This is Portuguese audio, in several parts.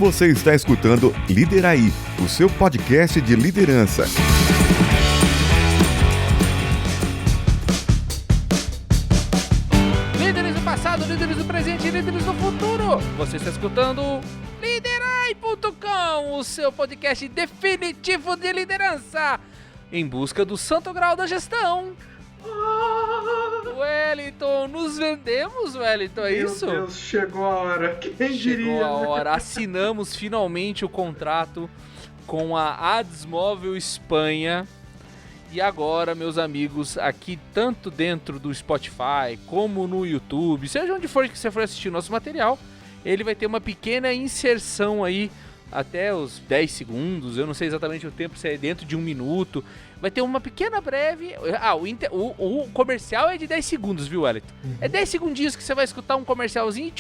Você está escutando Lideraí, o seu podcast de liderança. Líderes do passado, líderes do presente e líderes do futuro. Você está escutando Liderai.com, o seu podcast definitivo de liderança, em busca do santo grau da gestão. Wellington, nos vendemos, Wellington, é isso? Meu Deus, chegou a hora, quem diria? Chegou a hora, assinamos finalmente o contrato com a Adsmóvel Espanha. E agora, meus amigos, aqui tanto dentro do Spotify como no YouTube, seja onde for que você for assistir o nosso material, ele vai ter uma pequena inserção aí, até os 10 segundos, eu não sei exatamente o tempo, se é dentro de 1 minuto. Vai ter uma pequena breve... o comercial é de 10 segundos, viu, Wellington? É 10 segundinhos que você vai escutar um comercialzinho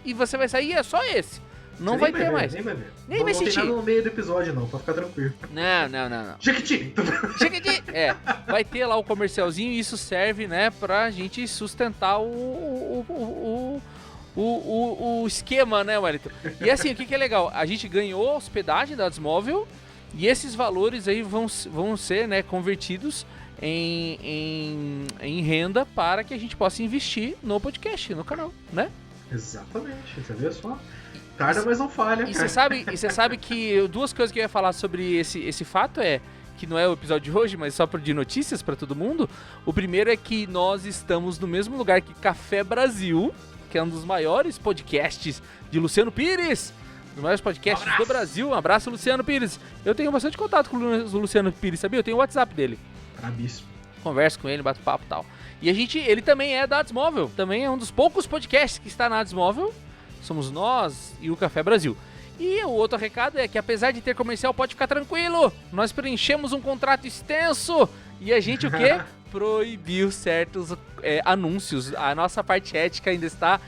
e você vai sair, é só esse. Não vai ter mais. Nem vai ver. Nem vai sentir. Não tem nada no meio do episódio, não, pra ficar tranquilo. Não. Jequiti! Jequiti! Vai ter lá o comercialzinho e isso serve, né, pra gente sustentar o esquema, né, Wellington? E assim, o que é legal? A gente ganhou hospedagem da Adsmóvel e esses valores aí vão ser, né, convertidos em renda para que a gente possa investir no podcast, no canal, né? Exatamente, você vê só? Tarda, mas não falha. E você sabe que duas coisas que eu ia falar sobre esse fato que não é o episódio de hoje, mas só de notícias para todo mundo. O primeiro é que nós estamos no mesmo lugar que Café Brasil, que é um dos maiores podcasts de Luciano Pires. Um dos maiores podcasts do Brasil. Um abraço, Luciano Pires. Eu tenho bastante contato com o Luciano Pires, sabia? Eu tenho o WhatsApp dele. Brabíssimo. Converso com ele, bato papo e tal. E ele também é da Adsmóvel. Também é um dos poucos podcasts que está na Adsmóvel. Somos nós e o Café Brasil. E o outro recado é que, apesar de ter comercial, pode ficar tranquilo. Nós preenchemos um contrato extenso. E a gente o quê? Proibiu certos anúncios. A nossa parte ética ainda está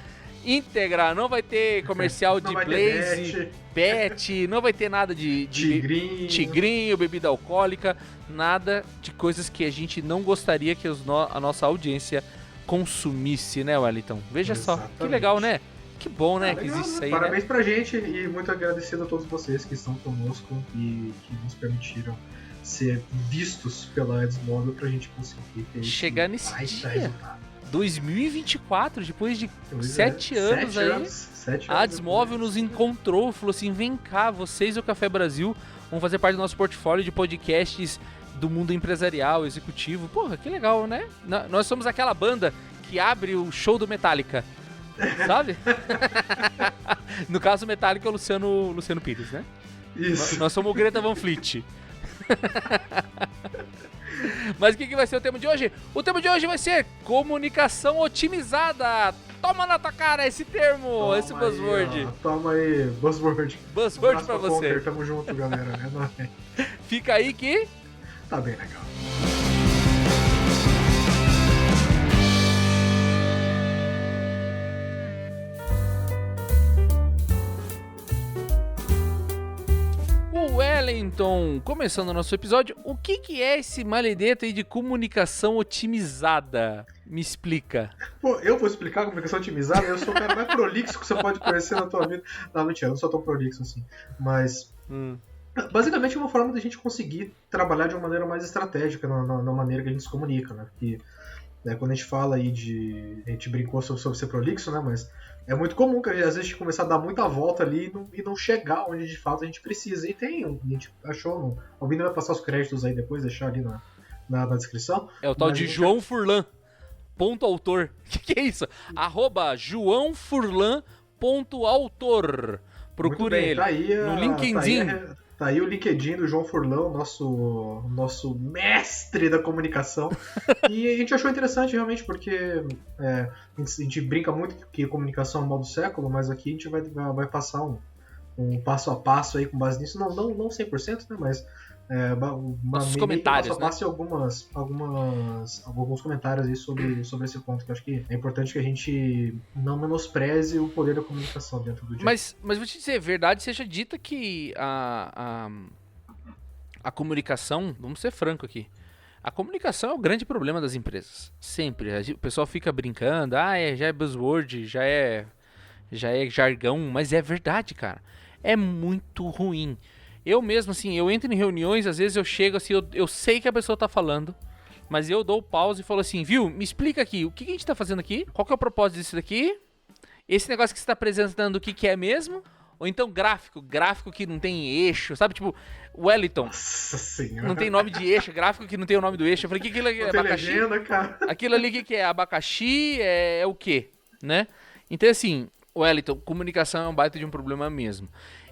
íntegra. Não vai ter comercial de Blaze, Pet, não vai ter nada de tigrinho, bebida alcoólica, nada de coisas que a gente não gostaria que a nossa audiência consumisse, né, Wellington? Veja Exatamente. Só, que legal, né? Que bom, né, que legal, existe isso aí, Parabéns né? pra gente e muito agradecido a todos vocês que estão conosco e que nos permitiram ser vistos pela Adsmóvel pra gente conseguir ter chegar nesse dia. Resultado. 2024, depois de 7 anos aí, a Adsmóvel nos encontrou, falou assim, vem cá, vocês e o Café Brasil vão fazer parte do nosso portfólio de podcasts do mundo empresarial, executivo. Porra, que legal, né? Nós somos aquela banda que abre o show do Metallica, sabe? No caso, o Metallica é o Luciano Pires, né? Isso. Nós somos o Greta Van Fleet. Mas o que vai ser o tema de hoje? O tema de hoje vai ser comunicação otimizada. Toma na tua cara esse termo, esse buzzword. Aí, toma aí, buzzword. Buzzword pra você. Conker, tamo junto, galera. É nóis. Fica aí que... Tá bem legal. Wellington, começando o nosso episódio, o que é esse maledeto aí de comunicação otimizada? Me explica. Pô, eu vou explicar a comunicação otimizada, eu sou o cara mais prolixo que você pode conhecer na tua vida. Não, mentira, eu não sou tão prolixo assim. Mas, basicamente é uma forma da gente conseguir trabalhar de uma maneira mais estratégica na maneira que a gente se comunica, né? Porque, né, quando a gente fala aí a gente brincou sobre ser prolixo, né? Mas é muito comum que às vezes a gente começar a dar muita volta ali e não chegar onde de fato a gente precisa. E a gente achou, o Vini vai passar os créditos aí depois, deixar ali na descrição. É o tal de João Furlan, ponto autor. Que é isso? @joaofurlan.autor. Procure ele tá aí, no LinkedIn. Tá aí o LinkedIn do João Furlan, nosso mestre da comunicação. E a gente achou interessante realmente, porque a gente brinca muito que comunicação é o mal do século, mas aqui a gente vai passar um passo a passo aí com base nisso. Não 100%, né? Mas nossos comentários, passo, né? Alguns comentários aí sobre esse ponto, que eu acho que é importante que a gente não menospreze o poder da comunicação dentro do dia. Mas vou te dizer, verdade seja dita que a comunicação, vamos ser franco aqui, a comunicação é o grande problema das empresas. Sempre. O pessoal fica brincando, já é buzzword, já é jargão, mas é verdade, cara. é muito ruim. Eu mesmo, assim, eu entro em reuniões, às vezes eu chego assim, eu sei que a pessoa tá falando, mas eu dou pause e falo assim, viu, me explica aqui, o que a gente tá fazendo aqui? Qual que é o propósito disso daqui? Esse negócio que você tá apresentando, o que é mesmo? Ou então gráfico que não tem eixo, sabe? Tipo, Wellington. Nossa senhora. Não tem nome de eixo, gráfico que não tem o nome do eixo. Eu falei, o que aquilo é abacaxi? Legenda, cara. Aquilo ali, o que é? Abacaxi é o quê? Né? Então, assim, Wellington, comunicação é um baita de um problema mesmo.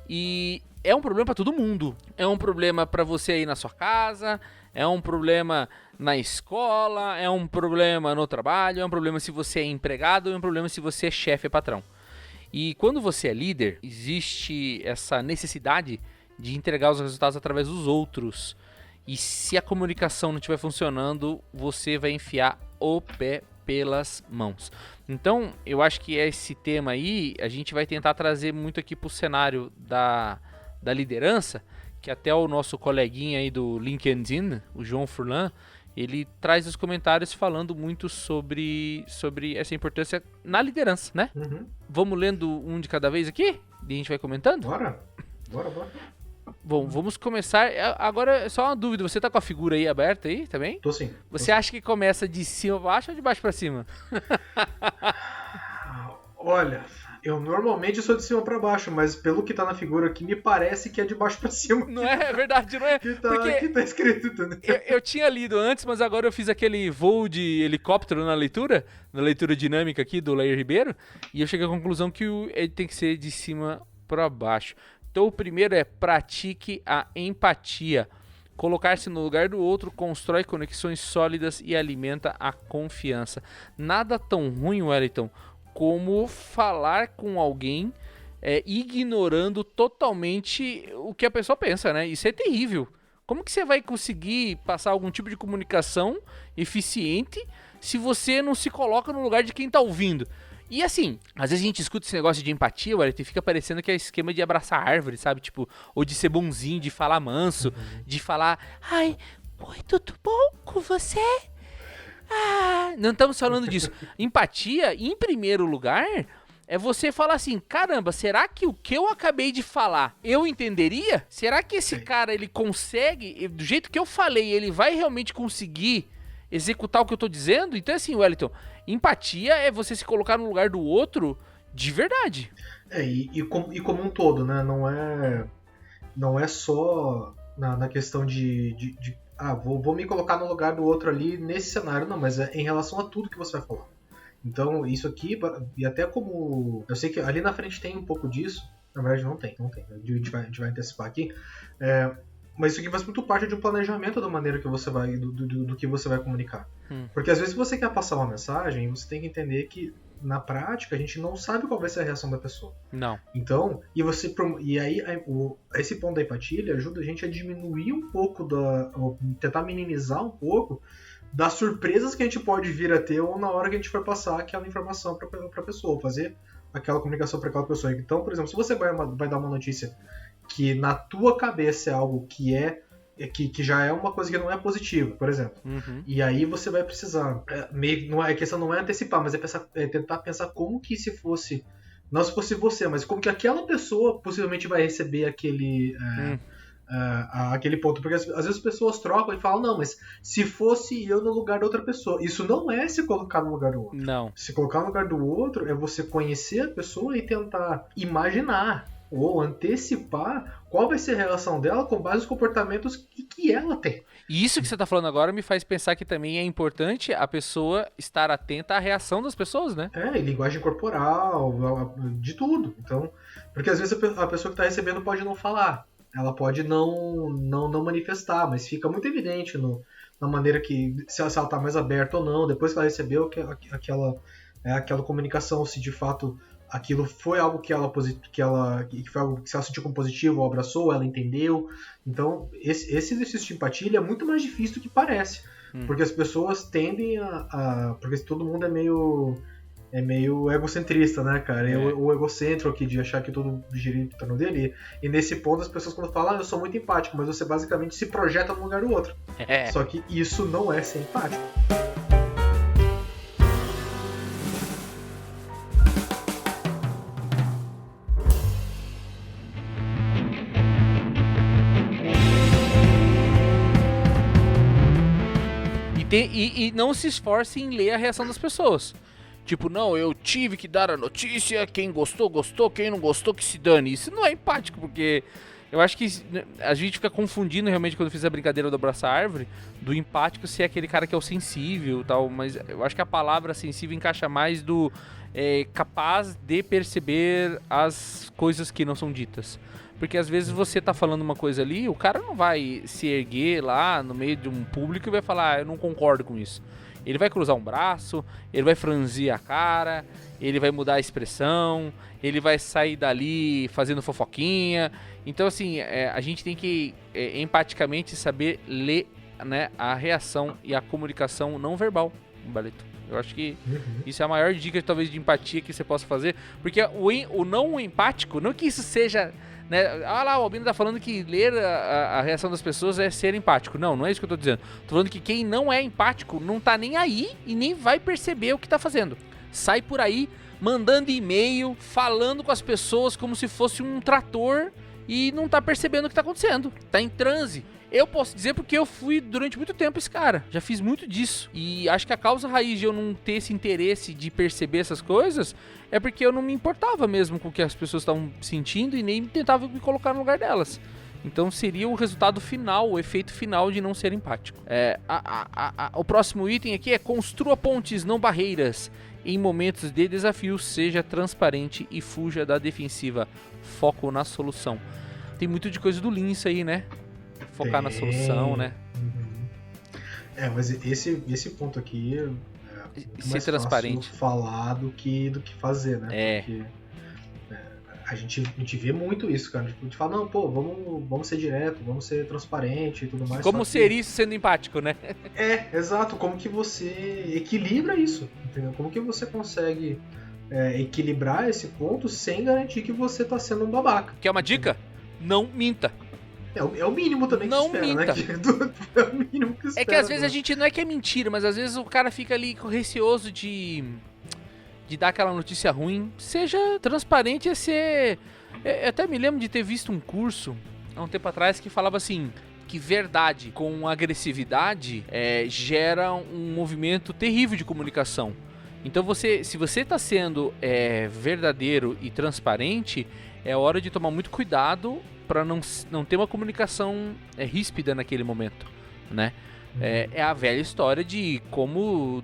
E é um problema pra todo mundo. É um problema pra você aí na sua casa, é um problema na escola, é um problema no trabalho, é um problema se você é empregado, é um problema se você é chefe, é patrão. E quando você é líder, existe essa necessidade de entregar os resultados através dos outros. E se a comunicação não estiver funcionando, você vai enfiar o pé pelas mãos. Então, eu acho que esse tema aí, a gente vai tentar trazer muito aqui para o cenário da liderança, que até o nosso coleguinha aí do LinkedIn, o João Furlan, ele traz os comentários falando muito sobre essa importância na liderança, né? Uhum. Vamos lendo um de cada vez aqui? E a gente vai comentando? Bora. Bom, vamos começar. Agora, só uma dúvida. Você tá com a figura aí aberta aí também? Tô sim. Você acha que começa de cima pra baixo ou de baixo pra cima? Olha, eu normalmente sou de cima pra baixo, mas pelo que tá na figura aqui, me parece que é de baixo pra cima. Não é verdade, não é? Que tá escrito, entendeu? Eu tinha lido antes, mas agora eu fiz aquele voo de helicóptero na leitura dinâmica aqui do Lair Ribeiro, e eu cheguei à conclusão que ele tem que ser de cima pra baixo. Então o primeiro é pratique a empatia. Colocar-se no lugar do outro constrói conexões sólidas e alimenta a confiança. Nada tão ruim, Wellington, como falar com alguém ignorando totalmente o que a pessoa pensa, né? Isso é terrível. Como que você vai conseguir passar algum tipo de comunicação eficiente se você não se coloca no lugar de quem tá ouvindo? E assim, às vezes a gente escuta esse negócio de empatia, Wellington, e fica parecendo que é esquema de abraçar árvore, sabe? Tipo, ou de ser bonzinho, de falar manso, de falar, ai, oi, tudo bom com você? Ah, não estamos falando disso. Empatia, em primeiro lugar, é você falar assim, caramba, será que o que eu acabei de falar, eu entenderia? Será que esse cara, ele consegue, do jeito que eu falei, ele vai realmente conseguir executar o que eu tô dizendo? Então assim, Wellington, empatia é você se colocar no lugar do outro de verdade. E como um todo, né? Não é só na questão de vou me colocar no lugar do outro ali nesse cenário, não, mas é em relação a tudo que você vai falar. Então, isso aqui, e até como... Eu sei que ali na frente tem um pouco disso, na verdade não tem. A gente vai antecipar aqui. Mas isso aqui faz muito parte de um planejamento da maneira que você vai, do que você vai comunicar. Porque às vezes você quer passar uma mensagem, você tem que entender que na prática a gente não sabe qual vai ser a reação da pessoa. Não. Então, esse ponto da empatia ele ajuda a gente a diminuir um pouco ou tentar minimizar um pouco das surpresas que a gente pode vir a ter ou na hora que a gente for passar aquela informação para a pessoa, fazer aquela comunicação para aquela pessoa. Então, por exemplo, se você vai dar uma notícia que na tua cabeça é algo que já é uma coisa que não é positiva, por exemplo. E aí você vai precisar, a questão não é antecipar, mas é tentar pensar como que se fosse, não se fosse você, mas como que aquela pessoa possivelmente vai receber aquele ponto. Porque às vezes as pessoas trocam e falam, não, mas se fosse eu no lugar da outra pessoa. Isso não é se colocar no lugar do outro. Não. Se colocar no lugar do outro é você conhecer a pessoa e tentar imaginar ou antecipar qual vai ser a relação dela com base nos comportamentos que ela tem. E isso que você está falando agora me faz pensar que também é importante a pessoa estar atenta à reação das pessoas, né? E linguagem corporal, de tudo. Então, porque às vezes a pessoa que está recebendo pode não falar, ela pode não manifestar, mas fica muito evidente na maneira que, se ela está mais aberta ou não, depois que ela recebeu aquela comunicação, se de fato aquilo foi algo que foi algo que se ela sentiu como positivo, ou abraçou, ela entendeu. Então, esse exercício de empatia ele é muito mais difícil do que parece. Porque as pessoas tendem porque todo mundo é meio egocentrista, né, cara? O egocêntrico aqui de achar que todo gira em torno dele. E nesse ponto as pessoas quando falam, eu sou muito empático, mas você basicamente se projeta no lugar do outro. Só que isso não é ser empático. E não se esforce em ler a reação das pessoas. Tipo, não, eu tive que dar a notícia, quem gostou, gostou, quem não gostou, que se dane. Isso não é empático, porque eu acho que a gente fica confundindo realmente quando eu fiz a brincadeira do abraçar a árvore, do empático ser aquele cara que é o sensível e tal, mas eu acho que a palavra sensível encaixa mais do capaz de perceber as coisas que não são ditas. Porque às vezes você tá falando uma coisa ali, o cara não vai se erguer lá no meio de um público e vai falar, eu não concordo com isso. Ele vai cruzar um braço, ele vai franzir a cara, ele vai mudar a expressão, ele vai sair dali fazendo fofoquinha. Então, assim, a gente tem que empaticamente saber ler, né, a reação e a comunicação não verbal, Barreto. Eu acho que isso é a maior dica, talvez, de empatia que você possa fazer. Porque o não empático, não que isso seja... Né? Ah lá, o Albino tá falando que ler a reação das pessoas é ser empático. Não é isso que eu tô dizendo. Tô falando que quem não é empático não tá nem aí e nem vai perceber o que tá fazendo. Sai por aí mandando e-mail, falando com as pessoas como se fosse um trator e não tá percebendo o que tá acontecendo. Tá em transe. Eu posso dizer porque eu fui durante muito tempo esse cara. Já fiz muito disso. E acho que a causa raiz de eu não ter esse interesse de perceber essas coisas é porque eu não me importava mesmo com o que as pessoas estavam sentindo e nem tentava me colocar no lugar delas. Então seria o resultado final, o efeito final de não ser empático. O próximo item aqui é: construa pontes, não barreiras. Em momentos de desafio, seja transparente e fuja da defensiva. Foco na solução. Tem muito de coisa do Lean isso aí, né? Focar na solução, né? Mas esse ponto aqui é muito mais transparente. Fácil falar do que fazer, né? Porque a gente vê muito isso, cara. A gente fala, não, pô, vamos ser direto, vamos ser transparente e tudo mais. Como ser isso sendo empático, né? Exato. Como que você equilibra isso, entendeu? Como que você consegue equilibrar esse ponto sem garantir que você tá sendo um babaca? Quer uma dica? Não minta. É o mínimo também que não espera, minta. Né? É o mínimo que espera. É que às vezes a gente não é que é mentira, mas às vezes o cara fica ali receoso de dar aquela notícia ruim. Seja transparente, eu até me lembro de ter visto um curso há um tempo atrás que falava assim, que verdade com agressividade gera um movimento terrível de comunicação. Então se você está sendo verdadeiro e transparente, é hora de tomar muito cuidado para não ter uma comunicação ríspida naquele momento, né? É a velha história de como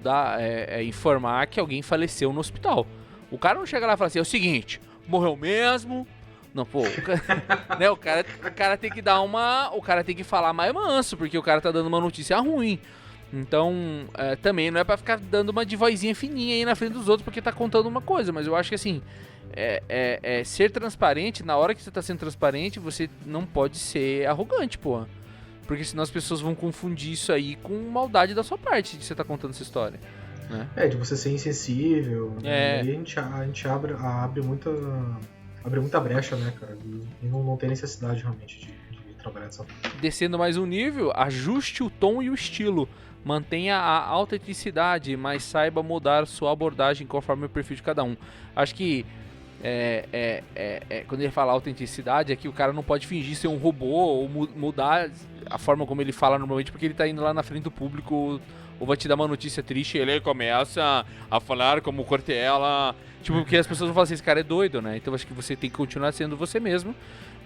informar que alguém faleceu no hospital. O cara não chega lá e fala assim, é o seguinte, morreu mesmo. Não, pô, né, o cara tem que dar o cara tem que falar mais manso, porque o cara tá dando uma notícia ruim. Então, também não é pra ficar dando uma de vozinha fininha aí na frente dos outros porque tá contando uma coisa, mas eu acho que assim, ser transparente, na hora que você tá sendo transparente, você não pode ser arrogante, porra. Porque senão as pessoas vão confundir isso aí com maldade da sua parte, de você tá contando essa história, né? De você ser insensível, né? E a gente abre muita brecha, né, cara? E não tem necessidade realmente de trabalhar dessa forma. Descendo mais um nível, ajuste o tom e o estilo. Mantenha a autenticidade, mas saiba mudar sua abordagem conforme o perfil de cada um. Acho que quando ele fala autenticidade, é que o cara não pode fingir ser um robô ou mudar a forma como ele fala normalmente, porque ele tá indo lá na frente do público ou vai te dar uma notícia triste e ele começa a falar como Cortella. Tipo, porque as pessoas vão falar assim, esse cara é doido, né? Então acho que você tem que continuar sendo você mesmo.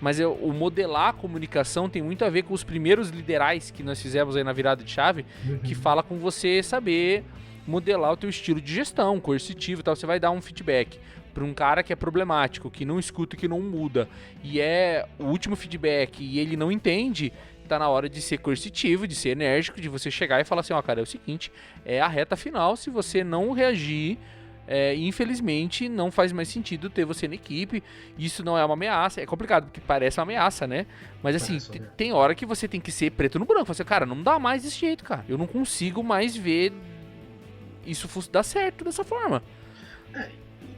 Mas o modelar a comunicação tem muito a ver com os primeiros liderais que nós fizemos aí na virada de chave, que fala com você saber modelar o teu estilo de gestão, coercitivo e tal. Você vai dar um feedback para um cara que é problemático, que não escuta, que não muda, e é o último feedback e ele não entende, tá na hora de ser coercitivo, de ser enérgico, de você chegar e falar assim, cara, é o seguinte, é a reta final, se você não reagir, infelizmente não faz mais sentido ter você na equipe. Isso não é uma ameaça, é complicado porque parece uma ameaça, né? Mas assim, tem hora que você tem que ser preto no branco. Você, cara, não dá mais desse jeito, cara. Eu não consigo mais ver isso dar certo dessa forma.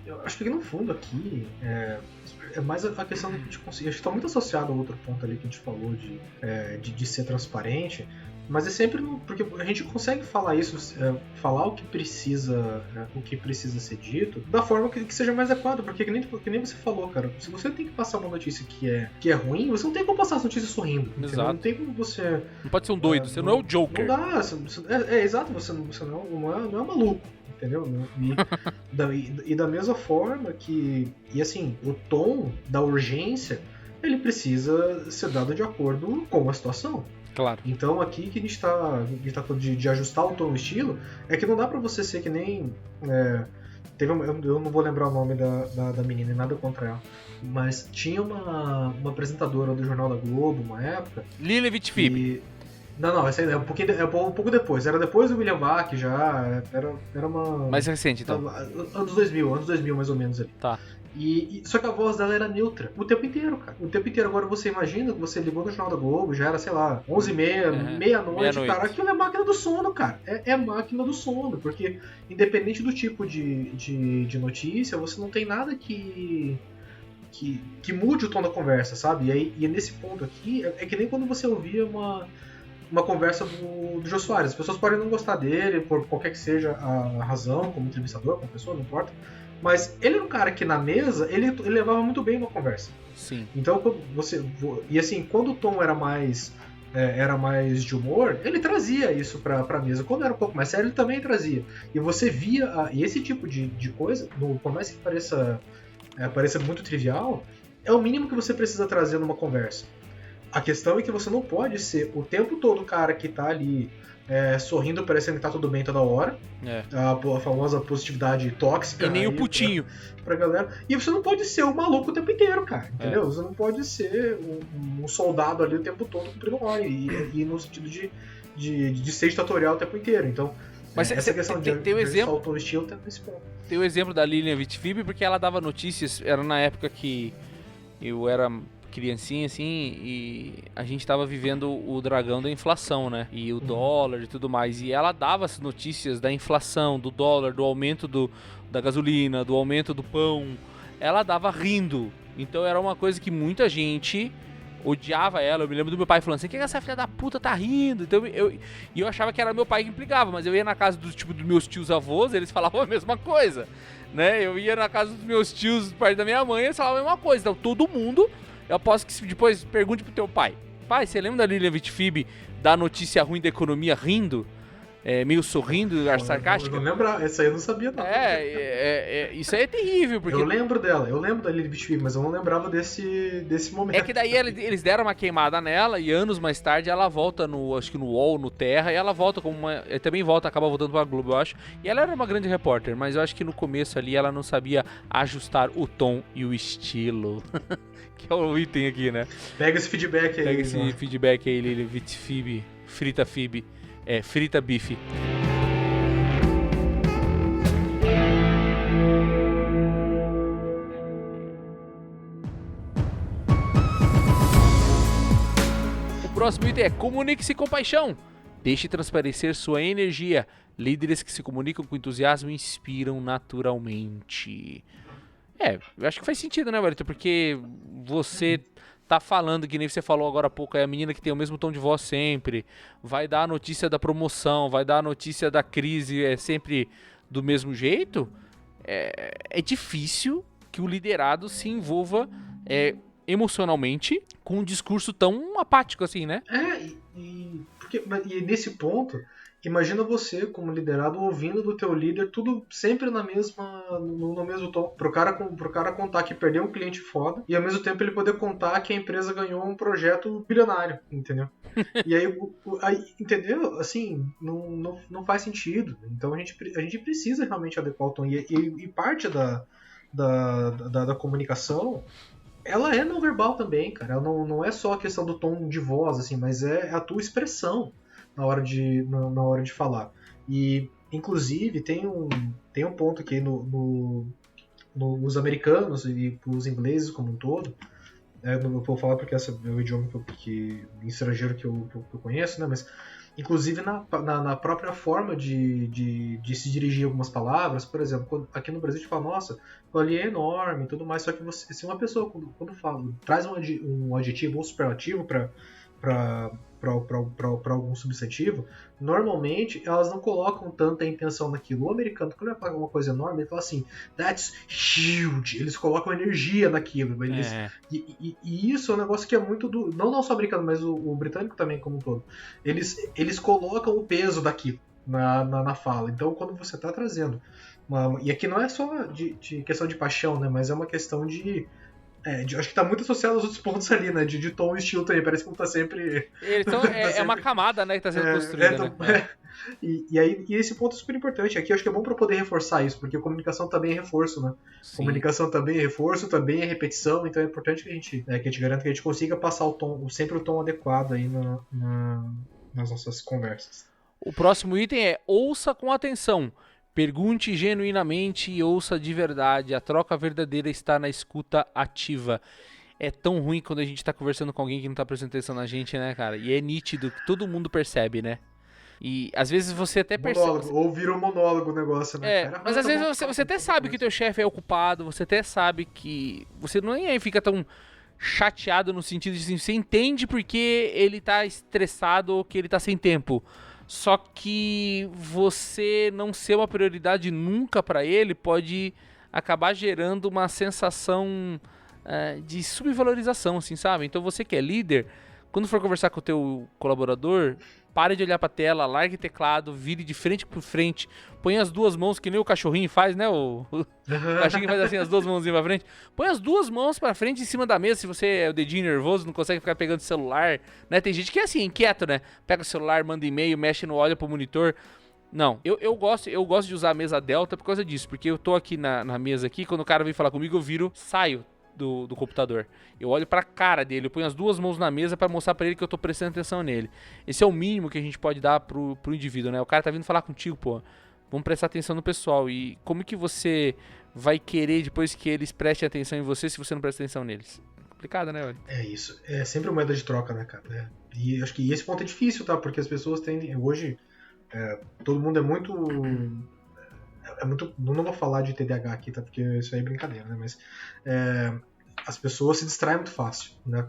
Eu acho que no fundo aqui é mais a questão de a gente conseguir. Acho que está muito associado ao outro ponto ali que a gente falou de ser transparente. Mas é sempre porque a gente consegue falar isso, falar o que precisa ser dito da forma que seja mais adequada, porque que nem você falou, cara. Se você tem que passar uma notícia que é ruim, você não tem como passar essa notícia sorrindo. Exato. Não tem como você. Não pode ser um doido, você não é o Joker. Não dá, exato, você não é maluco, entendeu? E da mesma forma que. E assim, o tom da urgência, ele precisa ser dado de acordo com a situação. Claro. Então aqui que a gente tá falando de ajustar o tom e o estilo, é que não dá pra você ser que nem... eu não vou lembrar o nome da menina, e nada contra ela, mas tinha uma apresentadora do Jornal da Globo, uma época... Lili Vitfib. Não, essa aí é um pouco depois. Era depois do William Bach já, era uma... Mais recente, então. Anos 2000 mais ou menos ali. Tá. Só que a voz dela era neutra o tempo inteiro, cara. O tempo inteiro. Agora você imagina que você ligou no Jornal da Globo, já era, sei lá, 11h30, meia-noite, cara. Aquilo é máquina do sono, cara. É máquina do sono, porque independente do tipo de notícia, você não tem nada que mude o tom da conversa, sabe? E nesse ponto aqui, é que nem quando você ouvia uma conversa do Jô Soares. As pessoas podem não gostar dele, por qualquer que seja a razão, como entrevistador, como pessoa, não importa. Mas ele era um cara que na mesa, ele levava muito bem uma conversa. Sim. Então, e assim, quando o tom era mais de humor, ele trazia isso pra mesa. Quando era um pouco mais sério, ele também trazia. E você via, e esse tipo de coisa, por mais que pareça muito trivial, é o mínimo que você precisa trazer numa conversa. A questão é que você não pode ser o tempo todo o cara que tá ali sorrindo, parecendo que tá tudo bem toda hora. A famosa positividade tóxica. E nem o putinho. Pra galera. E você não pode ser o maluco o tempo inteiro, cara. Entendeu? Você não pode ser um soldado ali o tempo todo cumprindo ordem. E no sentido de ser ditatorial o tempo inteiro. Então, mas essa questão tem um exemplo. O estilo tem esse ponto. Tem o exemplo da Lilian Vitfib, porque ela dava notícias. Era na época que eu era criancinha, assim, e a gente tava vivendo o dragão da inflação, né? E o dólar e tudo mais. E ela dava as notícias da inflação, do dólar, do aumento da gasolina, do aumento do pão. Ela dava rindo. Então era uma coisa que muita gente odiava ela. Eu me lembro do meu pai falando assim, que essa filha da puta tá rindo? Então eu achava que era meu pai que implicava, mas eu ia na casa dos meus tios avós, eles falavam a mesma coisa, né? Eu ia na casa dos meus tios, pai da minha mãe, eles falavam a mesma coisa. Então todo mundo... Eu aposto que depois pergunte pro teu pai. Pai, você lembra da Lilian Vitfib da notícia ruim da economia rindo? Meio sorrindo, sarcástica? Eu não lembro, essa aí eu não sabia não. Isso aí é terrível. Porque... Eu lembro da Lilian Vitfib, mas eu não lembrava desse momento. É que daí eles deram uma queimada nela e anos mais tarde ela volta acho que no UOL, no Terra, e ela volta como uma... Também acaba voltando pra Globo, eu acho. E ela era uma grande repórter, mas eu acho que no começo ali ela não sabia ajustar o tom e o estilo. Que é o item aqui, né? Pega esse feedback aí. Feedback aí, Lilian Vitfib, Frita Fib. Frita bife. O próximo item é comunique-se com paixão. Deixe transparecer sua energia. Líderes que se comunicam com entusiasmo inspiram naturalmente. Eu acho que faz sentido, né, Wellington? Porque você tá falando, que nem você falou agora há pouco, é a menina que tem o mesmo tom de voz sempre, vai dar a notícia da promoção, vai dar a notícia da crise, sempre do mesmo jeito. É difícil que o liderado se envolva emocionalmente com um discurso tão apático assim, né? E nesse ponto, imagina você como liderado ouvindo do teu líder tudo sempre no mesmo tom, pro cara contar que perdeu um cliente foda e ao mesmo tempo ele poder contar que a empresa ganhou um projeto bilionário, entendeu? E aí, entendeu? Assim, não faz sentido. Então a gente precisa realmente adequar o tom e parte da comunicação, ela é não verbal também, cara. Ela não é só a questão do tom de voz, assim, mas é a tua expressão na hora de falar. E, inclusive, tem um ponto aqui nos americanos e os ingleses como um todo. Não vou falar porque esse é o idioma estrangeiro que eu conheço, né? Mas, inclusive, na própria forma de se dirigir algumas palavras, por exemplo, aqui no Brasil a gente fala, nossa, o ali é enorme e tudo mais, só que se uma pessoa, quando fala, traz um adjetivo ou superlativo para para algum substantivo, normalmente elas não colocam tanta intenção naquilo. O americano, quando ele fala uma coisa enorme, ele fala assim, that's huge. Eles colocam energia naquilo. E isso é um negócio que é muito do... Não só o americano, mas o britânico também como um todo. Eles colocam o peso daquilo na fala. Então, quando você está trazendo... E aqui não é só de questão de paixão, né? Mas é uma questão de acho que tá muito associado aos outros pontos ali, né? De tom e estilo também. Parece que não tá sempre... Então, é uma camada, né? Que tá sendo construída, né? E esse ponto é super importante. Aqui eu acho que é bom pra poder reforçar isso, porque comunicação também é reforço, né? Sim. Comunicação também é reforço, também é repetição, então é importante que a gente garanta que a gente consiga passar sempre o tom adequado aí nas nossas conversas. O próximo item é ouça com atenção. Pergunte genuinamente e ouça de verdade. A troca verdadeira está na escuta ativa. É tão ruim quando a gente tá conversando com alguém que não tá prestando atenção na gente, né, cara? E é nítido que todo mundo percebe, né? E às vezes você até percebe... Ou vira um monólogo o negócio, né? Cara? Mas às vezes você até sabe que o teu chefe é ocupado, você até sabe que... Você nem fica tão chateado no sentido de assim, você entende porque ele tá estressado ou que ele tá sem tempo. Só que você não ser uma prioridade nunca pra ele pode acabar gerando uma sensação de subvalorização, assim, sabe? Então você que é líder, quando for conversar com o teu colaborador, pare de olhar pra tela, largue o teclado, vire de frente por frente, põe as duas mãos, que nem o cachorrinho faz, né? O cachorrinho faz assim, as duas mãozinhas pra frente. Põe as duas mãos pra frente em cima da mesa, se você é o dedinho nervoso, não consegue ficar pegando o celular, né? Tem gente que é assim, inquieto, né? Pega o celular, manda e-mail, mexe no olho pro monitor. Não, eu gosto de usar a mesa Delta por causa disso, porque eu tô aqui na mesa aqui, quando o cara vem falar comigo, eu saio do computador. Eu olho pra cara dele, eu ponho as duas mãos na mesa pra mostrar pra ele que eu tô prestando atenção nele. Esse é o mínimo que a gente pode dar pro indivíduo, né? O cara tá vindo falar contigo, pô. Vamos prestar atenção no pessoal. E como que você vai querer depois que eles prestem atenção em você se você não presta atenção neles? É complicado, né, olha? É isso. É sempre uma moeda de troca, né, cara? E acho que esse ponto é difícil, tá? Porque as pessoas tendem... Hoje, todo mundo é muito... Não vou falar de TDAH aqui, tá? Porque isso aí é brincadeira, né? Mas as pessoas se distraem muito fácil, né?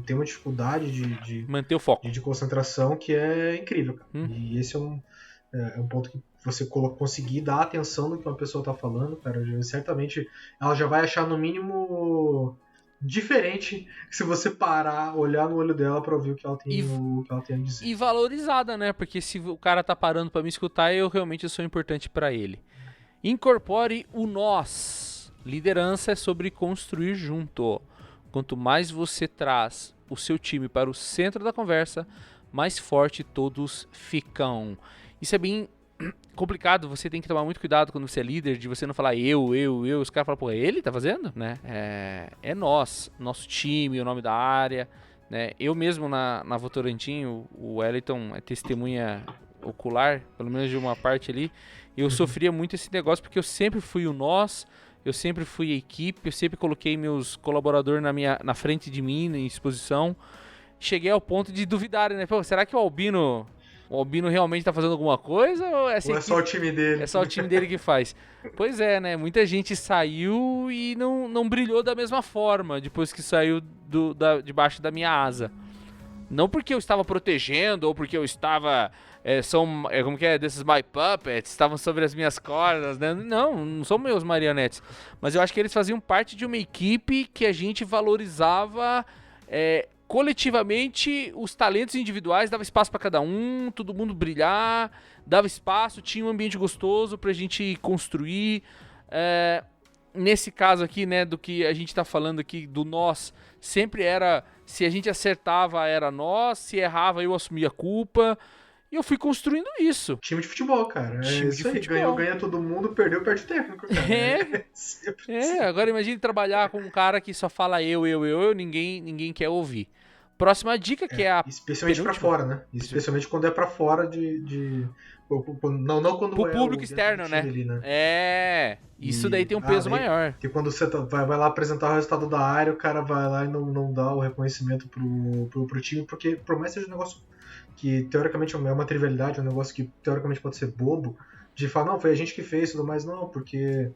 Tem uma dificuldade de manter o foco, de concentração que é incrível, cara. E esse é um ponto que você conseguir dar atenção no que uma pessoa tá falando, cara. Certamente ela já vai achar no mínimo diferente se você parar, olhar no olho dela pra ouvir o que ela tem a dizer. E valorizada, né? Porque se o cara tá parando pra me escutar, eu realmente sou importante pra ele. Incorpore o nós. Liderança é sobre construir junto. Quanto mais você traz o seu time para o centro da conversa, mais forte todos ficam. Isso é bem complicado, você tem que tomar muito cuidado quando você é líder, de você não falar eu. Os caras falam, pô, ele tá fazendo? Né? É nós, nosso time, o nome da área. Né? Eu mesmo na Votorantim, o Wellington é testemunha ocular, pelo menos de uma parte ali, eu sofria muito esse negócio porque eu sempre fui o nós, eu sempre fui a equipe, eu sempre coloquei meus colaboradores na frente de mim, em exposição. Cheguei ao ponto de duvidar, né? Pô, será que o Albino realmente tá fazendo alguma coisa? Ou é só o time dele? É só o time dele que faz. Pois é, né? Muita gente saiu e não brilhou da mesma forma depois que saiu debaixo da minha asa. Não porque eu estava protegendo ou porque eu estava... como que é? Desses my puppets, estavam sobre as minhas cordas, né? Não são meus marionetes. Mas eu acho que eles faziam parte de uma equipe que a gente valorizava coletivamente os talentos individuais, dava espaço para cada um, todo mundo brilhar, dava espaço, tinha um ambiente gostoso pra gente construir. Nesse caso aqui, né, do que a gente tá falando aqui, do nós, sempre era, se a gente acertava era nós, se errava eu assumia a culpa, e eu fui construindo isso. Time de futebol, cara. Isso aí, ganha todo mundo, perde o técnico, cara. Agora imagine trabalhar com um cara que só fala eu, ninguém quer ouvir. Próxima dica que é a... Especialmente pra fora, né? Especialmente quando é pra fora não quando pro público externo, né? Ali, né? Isso daí tem um peso maior. Porque quando você vai lá apresentar o resultado da área, o cara vai lá e não dá o reconhecimento pro time, porque por mais que seja um negócio que teoricamente é uma trivialidade, um negócio que teoricamente pode ser bobo, de falar, não, foi a gente que fez, tudo mais, não, porque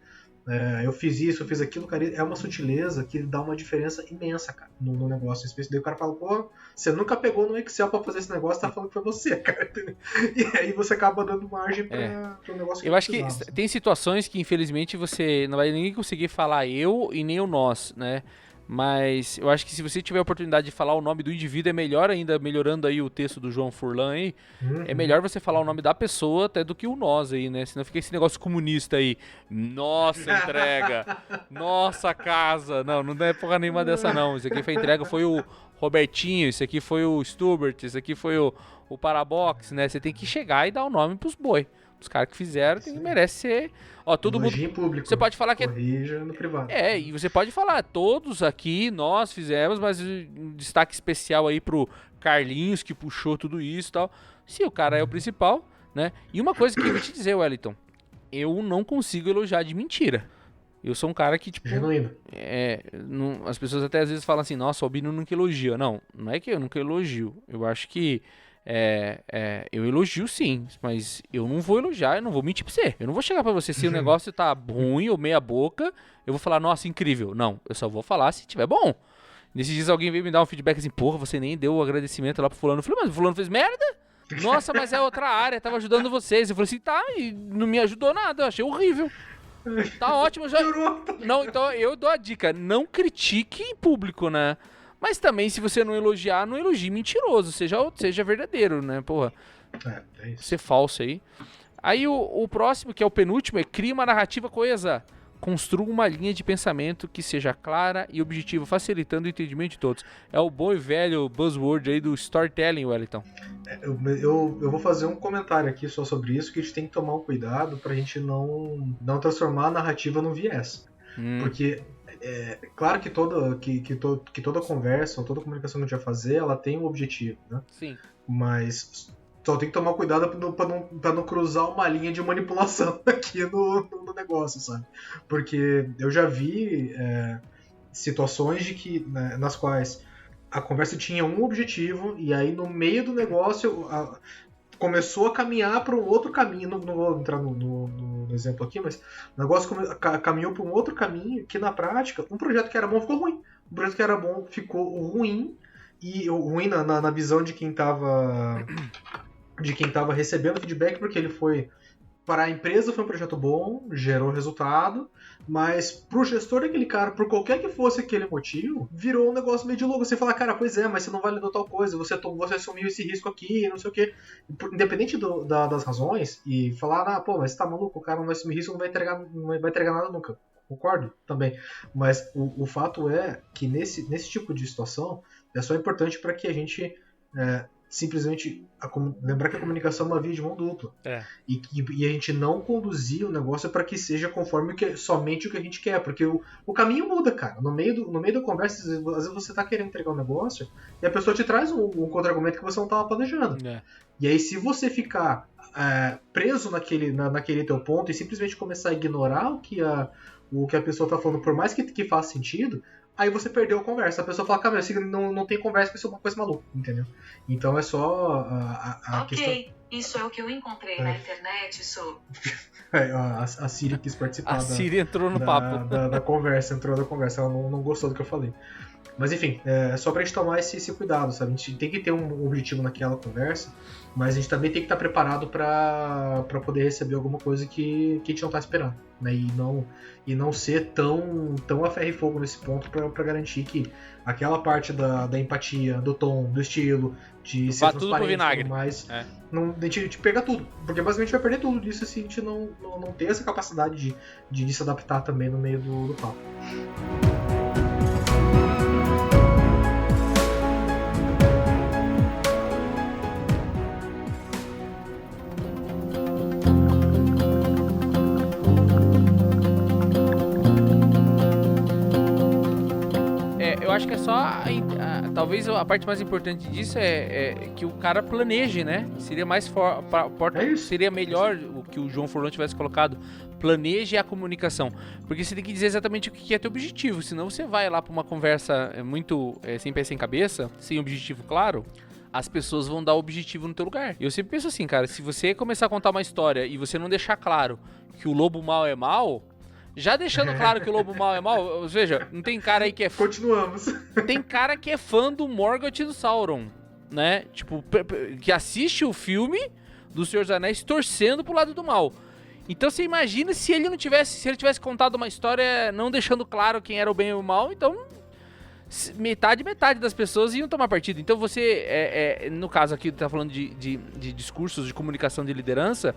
eu fiz isso, eu fiz aquilo, cara, é uma sutileza que dá uma diferença imensa, cara, no negócio específico. Daí o cara fala, pô, você nunca pegou no Excel pra fazer esse negócio, tá falando que foi você, cara, entendeu? E aí você acaba dando margem pra um negócio que eu acho que tem situações que, infelizmente, você não vai nem conseguir falar eu e nem o nós, né? Mas eu acho que se você tiver a oportunidade de falar o nome do indivíduo, é melhor ainda, melhorando aí o texto do João Furlan aí, é melhor você falar o nome da pessoa até do que o nós aí, né? Senão fica esse negócio comunista aí. Nossa entrega, nossa casa. Não é porra nenhuma dessa não. Isso aqui foi entrega, foi o Robertinho, isso aqui foi o Stubert, isso aqui foi o Parabox, né? Você tem que chegar e dar o nome pros boi. Os caras que fizeram merece ser. Ó, todo mundo. Público, você pode falar que corrija no privado. E você pode falar, todos aqui nós fizemos, mas um destaque especial aí pro Carlinhos que puxou tudo isso e tal. Se o cara é o principal, né? E uma coisa que eu vou te dizer, Wellington, eu não consigo elogiar de mentira. Eu sou um cara que, tipo. Genuíno. As pessoas até às vezes falam assim, nossa, o Albino nunca elogia. Não é que eu nunca elogio. Eu acho que. Eu elogio sim, mas eu não vou elogiar, eu não vou mentir pra você. Eu não vou chegar pra você se o negócio tá ruim ou meia boca, eu vou falar, nossa, incrível. Não, eu só vou falar se tiver bom. Nesses dias alguém veio me dar um feedback assim, porra, você nem deu o agradecimento lá pro fulano. Eu falei, mas o fulano fez merda? Nossa, mas é outra área, tava ajudando vocês. Eu falei assim, tá, e não me ajudou nada, eu achei horrível. Tá ótimo, já. Não, então eu dou a dica, não critique em público, né? Mas também, se você não elogiar, não elogie mentiroso. Seja verdadeiro, né? Porra. É isso. Ser falso aí. Aí o próximo, que é o penúltimo, é cria uma narrativa coesa. Construa uma linha de pensamento que seja clara e objetiva, facilitando o entendimento de todos. É o bom e velho buzzword aí do storytelling, Wellington. Eu vou fazer um comentário aqui só sobre isso, que a gente tem que tomar um cuidado pra gente não transformar a narrativa num viés. Porque claro que toda conversa ou toda comunicação que a gente vai fazer, ela tem um objetivo, né? Sim. Mas só tem que tomar cuidado pra não cruzar uma linha de manipulação aqui no negócio, sabe? Porque eu já vi situações nas quais a conversa tinha um objetivo e aí no meio do negócio começou a caminhar para um outro caminho. Não vou entrar no exemplo aqui, mas o negócio caminhou para um outro caminho que, na prática, um projeto que era bom ficou ruim. Um projeto que era bom ficou ruim, e ruim na visão de quem estava recebendo feedback, porque ele foi... Para a empresa foi um projeto bom, gerou resultado, mas pro gestor daquele cara, por qualquer que fosse aquele motivo, virou um negócio meio de louco. Você fala, cara, pois é, mas você não validou tal coisa, você assumiu esse risco aqui, não sei o quê. Independente das razões, e falar, pô, mas você tá maluco, o cara não vai assumir risco, não vai entregar nada nunca. Concordo também. Mas o fato é que nesse tipo de situação, é só importante para que a gente... simplesmente lembrar que a comunicação é uma via de mão dupla. E a gente não conduzir o negócio para que seja conforme somente o que a gente quer, porque o caminho muda, cara. No meio da conversa, às vezes você tá querendo entregar um negócio e a pessoa te traz um contra-argumento que você não estava planejando. E aí, se você ficar preso naquele teu ponto e simplesmente começar a ignorar o que a pessoa tá falando, por mais que faça sentido, aí você perdeu a conversa. A pessoa fala, cara, não tem conversa, isso é uma coisa maluca, entendeu? Então é só a questão... Isso é o que eu encontrei na internet sobre... A Siri quis participar. A Siri entrou no papo. Da conversa, ela não gostou do que eu falei. Mas enfim, é só pra gente tomar esse cuidado, sabe? A gente tem que ter um objetivo naquela conversa, mas a gente também tem que estar preparado pra poder receber alguma coisa que a gente não tá esperando, né? E não ser tão a ferro e fogo nesse ponto pra garantir que aquela parte da empatia, do tom, do estilo, de ser transparente e tudo mais, a gente pega tudo. Porque basicamente vai perder tudo disso se a gente não ter essa capacidade de se adaptar também no meio do papo. Eu acho que é só... talvez a parte mais importante disso é que o cara planeje, né? Seria mais seria melhor o que o João Furlan tivesse colocado. Planeje a comunicação. Porque você tem que dizer exatamente o que é teu objetivo. Senão você vai lá pra uma conversa muito sem pé sem cabeça, sem objetivo claro, as pessoas vão dar o objetivo no teu lugar. E eu sempre penso assim, cara, se você começar a contar uma história e você não deixar claro que o lobo mau é mau, Já deixando claro que o Lobo Mau é mau, veja, não tem cara aí que é... Continuamos. Tem cara que é fã do Morgoth e do Sauron, né? Tipo, que assiste o filme do Senhor dos Anéis torcendo pro lado do mal. Então você imagina se ele tivesse contado uma história não deixando claro quem era o bem e o mal, então metade das pessoas iam tomar partido. Então você, no caso aqui, tá falando de discursos de comunicação de liderança,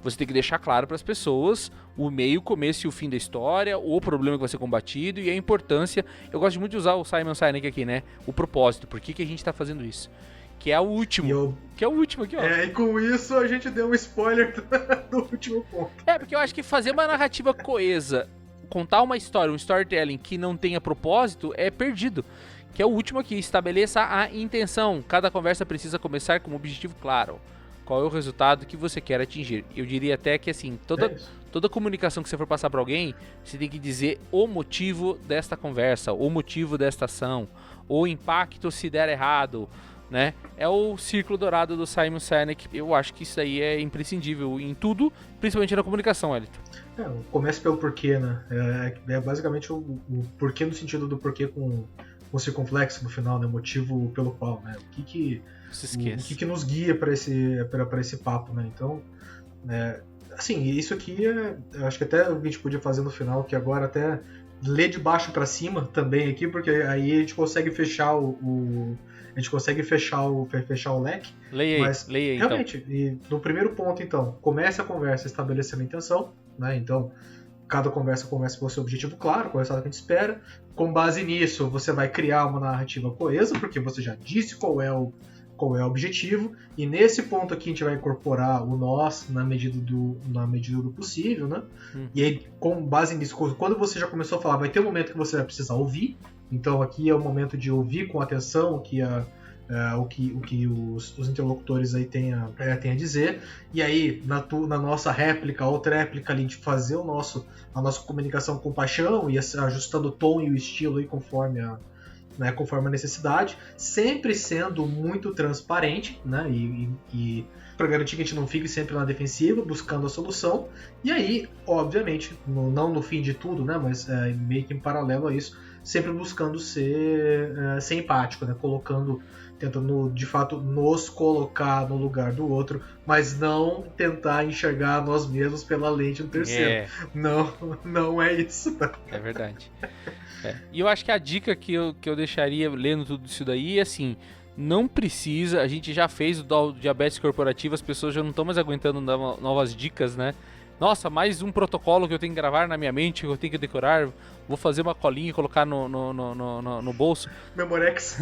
você tem que deixar claro para as pessoas o meio, o começo e o fim da história, o problema que vai ser combatido e a importância. Eu gosto muito de usar o Simon Sinek aqui, né? O propósito, por que a gente tá fazendo isso? Que é o último. Que é o último aqui, ó. E com isso a gente deu um spoiler do último ponto. Porque eu acho que fazer uma narrativa coesa, contar uma história, um storytelling que não tenha propósito, é perdido. Que é o último aqui, estabeleça a intenção. Cada conversa precisa começar com um objetivo claro. Qual é o resultado que você quer atingir? Eu diria até que, assim, toda comunicação que você for passar para alguém, você tem que dizer o motivo desta conversa, o motivo desta ação, o impacto se der errado, né? É o círculo dourado do Simon Sinek. Eu acho que isso aí é imprescindível em tudo, principalmente na comunicação, Elito. Começa pelo porquê, né? É basicamente o porquê no sentido do porquê com circunflexo no final, né? Motivo pelo qual, né? O que nos guia para esse papo, né? Então, assim, isso aqui eu acho que até a gente podia fazer no final, que agora até ler de baixo para cima também aqui, porque aí a gente consegue fechar fechar o leque. Leia aí, realmente, então. E no primeiro ponto, então, comece a conversa estabelecendo a intenção, né? Então, cada conversa começa com o seu objetivo claro, com o resultado que a gente espera. Com base nisso, você vai criar uma narrativa coesa, porque você já disse qual é o objetivo, e nesse ponto aqui a gente vai incorporar o nós na medida do possível, né? E aí, com base nisso, quando você já começou a falar, vai ter um momento que você vai precisar ouvir. Então aqui é o momento de ouvir com atenção o que os interlocutores aí têm a dizer, e aí na nossa réplica, outra réplica ali, de fazer a nossa comunicação com paixão e ajustando o tom e o estilo aí conforme a necessidade, sempre sendo muito transparente, né? E para garantir que a gente não fique sempre na defensiva, buscando a solução. E aí, obviamente, não no fim de tudo, né? Mas meio que em paralelo a isso, sempre buscando ser empático, né? Tentando de fato nos colocar no lugar do outro, mas não tentar enxergar nós mesmos pela lente do terceiro. Não é isso. Tá? É verdade. E eu acho que a dica que eu deixaria lendo tudo isso daí é assim: não precisa, a gente já fez o diabetes corporativo, as pessoas já não estão mais aguentando dar novas dicas, né? Nossa, mais um protocolo que eu tenho que gravar na minha mente, que eu tenho que decorar, vou fazer uma colinha e colocar no bolso. Memorex.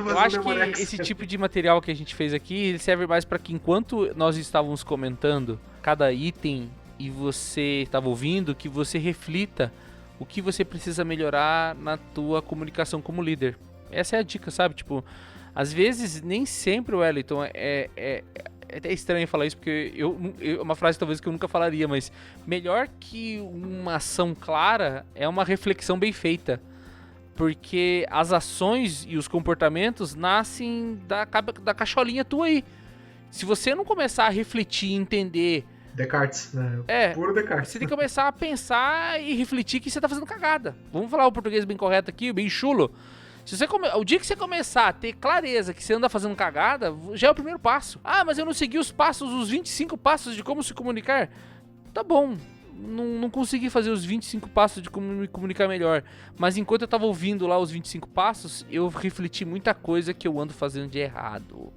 Eu acho que esse tipo de material que a gente fez aqui, ele serve mais para que enquanto nós estávamos comentando cada item e você estava ouvindo, que você reflita o que você precisa melhorar na tua comunicação como líder. Essa é a dica, sabe? Tipo, às vezes, nem sempre, Wellington, é estranho falar isso, porque é uma frase talvez que eu nunca falaria, mas melhor que uma ação clara é uma reflexão bem feita. Porque as ações e os comportamentos nascem da cacholinha tua aí. Se você não começar a refletir e entender... Descartes, né? Puro Descartes. Você tem que começar a pensar e refletir que você tá fazendo cagada. Vamos falar o português bem correto aqui, bem chulo. O dia que você começar a ter clareza que você anda fazendo cagada, já é o primeiro passo. Ah, mas eu não segui os 25 passos de como se comunicar. Tá bom, não consegui fazer os 25 passos de como me comunicar melhor. Mas enquanto eu tava ouvindo lá os 25 passos, eu refleti muita coisa que eu ando fazendo de errado.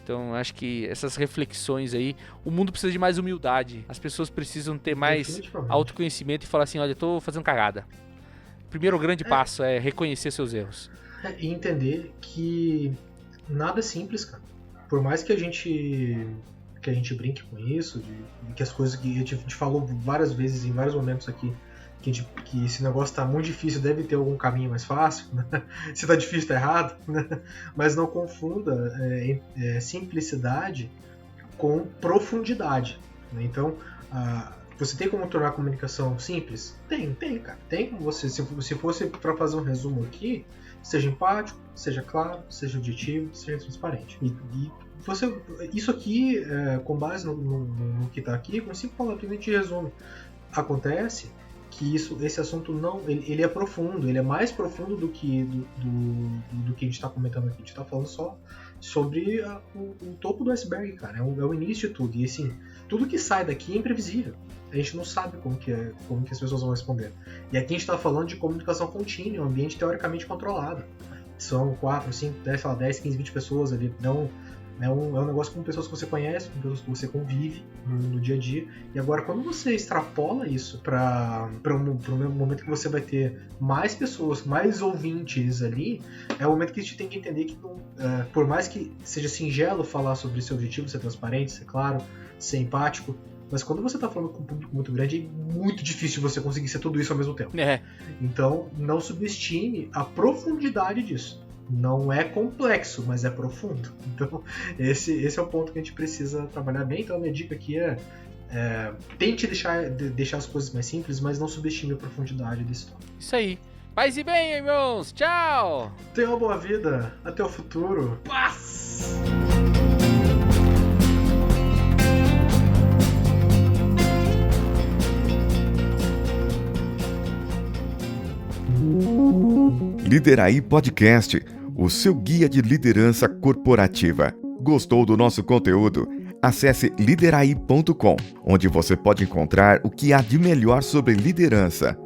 Então, acho que essas reflexões aí... O mundo precisa de mais humildade. As pessoas precisam ter mais autoconhecimento e falar assim, olha, eu tô fazendo cagada. O primeiro grande passo é reconhecer seus erros. E entender que nada é simples, cara. Por mais que a gente brinque com isso, que as coisas que a gente falou várias vezes, em vários momentos aqui, que esse negócio tá muito difícil, deve ter algum caminho mais fácil, né? Se tá difícil, tá errado, né? Mas não confunda simplicidade com profundidade, né? Então, você tem como tornar a comunicação simples? Tem, cara. Tem como você, se fosse para fazer um resumo aqui, seja empático, seja claro, seja objetivo, seja transparente. E você, isso aqui, com base no que tá aqui, com 5 palavras, a gente resume. Acontece que esse assunto não, ele é profundo, ele é mais profundo do que que a gente está comentando aqui. A gente está falando só sobre o topo do iceberg, cara. É o início de tudo. E assim, tudo que sai daqui é imprevisível. A gente não sabe como que as pessoas vão responder. E aqui a gente está falando de comunicação contínua, um ambiente teoricamente controlado. São 4, 5, 10, 15, 20 pessoas ali. Não, é um negócio com pessoas que você conhece, com pessoas que você convive no dia a dia. E agora, quando você extrapola isso para um momento que você vai ter mais pessoas, mais ouvintes ali, é o momento que a gente tem que entender que, por mais que seja singelo falar sobre esse objetivo, ser transparente, ser claro, ser empático, mas quando você está falando com um público muito grande, é muito difícil você conseguir ser tudo isso ao mesmo tempo. Então, não subestime a profundidade disso. Não é complexo, mas é profundo. Então, esse é o ponto que a gente precisa trabalhar bem. Então, a minha dica aqui tente deixar as coisas mais simples, mas não subestime a profundidade desse tópico. Isso aí. Paz e bem, irmãos. Tchau! Tenha uma boa vida. Até o futuro. Paz! Lideraí Podcast, o seu guia de liderança corporativa. Gostou do nosso conteúdo? Acesse lideraí.com, onde você pode encontrar o que há de melhor sobre liderança.